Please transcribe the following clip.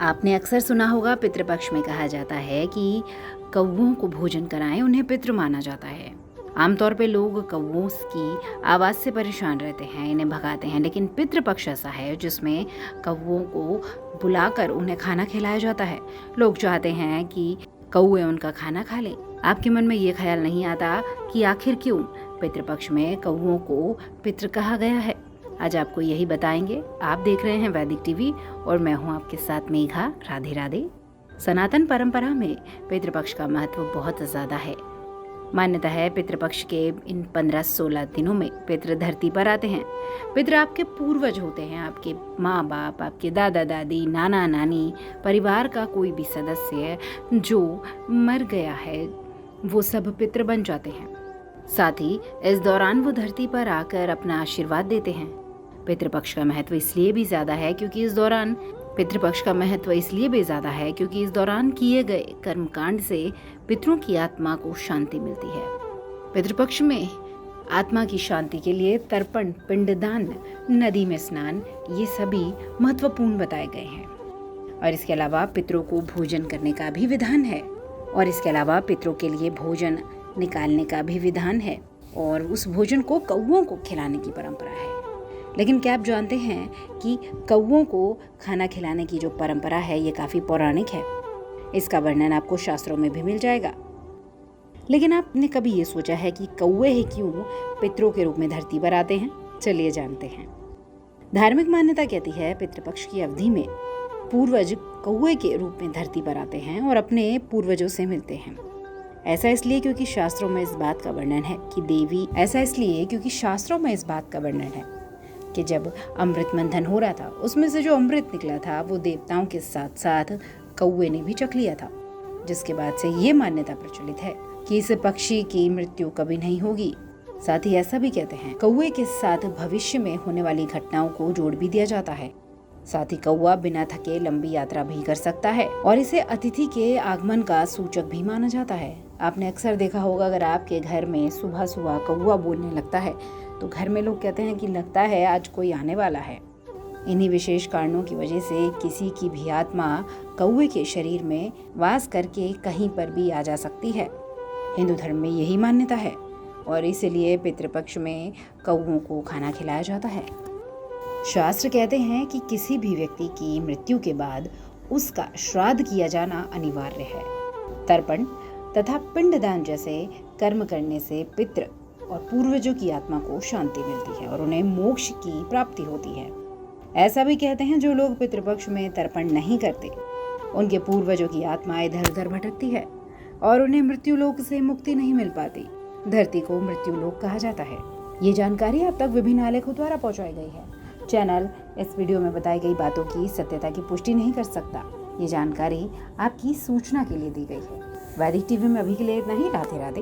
आपने अक्सर सुना होगा पितृपक्ष में कहा जाता है कि कौवों को भोजन कराएं, उन्हें पितृ माना जाता है। आमतौर पे लोग कौवों की आवाज़ से परेशान रहते हैं, इन्हें भगाते हैं, लेकिन पितृपक्ष ऐसा है जिसमें कौवों को बुलाकर उन्हें खाना खिलाया जाता है। लोग चाहते हैं कि कौवे उनका खाना खा लें। आपके मन में ये ख्याल नहीं आता कि आखिर क्यों पितृपक्ष में कौवों को पितृ कहा गया है? आज आपको यही बताएंगे। आप देख रहे हैं वैदिक टीवी और मैं हूं आपके साथ मेघा। राधे राधे। सनातन परंपरा में पितृपक्ष का महत्व बहुत ज़्यादा है। मान्यता है पितृपक्ष के इन 15-16 दिनों में पितृ धरती पर आते हैं। पितृ आपके पूर्वज होते हैं, आपके माँ बाप, आपके दादा दादी, नाना नानी, परिवार का कोई भी सदस्य जो मर गया है वो सब पितृ बन जाते हैं। साथ ही इस दौरान वो धरती पर आकर अपना आशीर्वाद देते हैं। पितृपक्ष का महत्व इसलिए भी ज्यादा है क्योंकि इस दौरान किए गए कर्मकांड से पितरों की आत्मा को शांति मिलती है। पितृपक्ष में आत्मा की शांति के लिए तर्पण, पिंडदान, नदी में स्नान, ये सभी महत्वपूर्ण बताए गए हैं। और इसके अलावा पितरों को भोजन करने का भी विधान है और इसके अलावा पितरों के लिए भोजन निकालने का भी विधान है और उस भोजन को कौवों को खिलाने की परंपरा है। लेकिन क्या आप जानते हैं कि कौवों को खाना खिलाने की जो परंपरा है ये काफी पौराणिक है। इसका वर्णन आपको शास्त्रों में भी मिल जाएगा। लेकिन आपने कभी ये सोचा है कि कौवे ही क्यों पितरों के रूप में धरती पर आते हैं? चलिए जानते हैं। धार्मिक मान्यता कहती है पितृपक्ष की अवधि में पूर्वज कौवे के रूप में धरती पर आते हैं और अपने पूर्वजों से मिलते हैं। ऐसा इसलिए क्योंकि शास्त्रों में इस बात का वर्णन है कि जब अमृत मंथन हो रहा था उसमें से जो अमृत निकला था वो देवताओं के साथ साथ कौवे ने भी चख लिया था, जिसके बाद से ये मान्यता प्रचलित है कि इस पक्षी की मृत्यु कभी नहीं होगी। साथ ही ऐसा भी कहते हैं कौवे के साथ भविष्य में होने वाली घटनाओं को जोड़ भी दिया जाता है। साथ ही कौवा बिना थके लंबी यात्रा भी कर सकता है और इसे अतिथि के आगमन का सूचक भी माना जाता है। आपने अक्सर देखा होगा अगर आपके घर में सुबह सुबह कौवा बोलने लगता है तो घर में लोग कहते हैं कि लगता है आज कोई आने वाला है। इन्हीं विशेष कारणों की वजह से किसी की भी आत्मा कौवे के शरीर में वास करके कहीं पर भी आ जा सकती है। हिंदू धर्म में यही मान्यता है और इसलिए पितृपक्ष में कौवों को खाना खिलाया जाता है। शास्त्र कहते हैं कि किसी भी व्यक्ति की मृत्यु के बाद उसका श्राद्ध किया जाना अनिवार्य है। तर्पण तथा पिंडदान जैसे कर्म करने से पितृ और पूर्वजों की आत्मा को शांति मिलती है और उन्हें मोक्ष की प्राप्ति होती है। ऐसा भी कहते हैं जो लोग पितृपक्ष में तर्पण नहीं करते उनके पूर्वजों की आत्मा इधर उधर भटकती है और उन्हें मृत्यु लोक से मुक्ति नहीं मिल पाती। धरती को मृत्यु लोक कहा जाता है। ये जानकारी अब तक विभिन्न आलेखों द्वारा पहुंचाई गई है। चैनल इस वीडियो में बताई गई बातों की सत्यता की पुष्टि नहीं कर सकता। ये जानकारी आपकी सूचना के लिए दी गई है। वैदिक टीवी में अभी के लिए इतना ही। राधे राधे।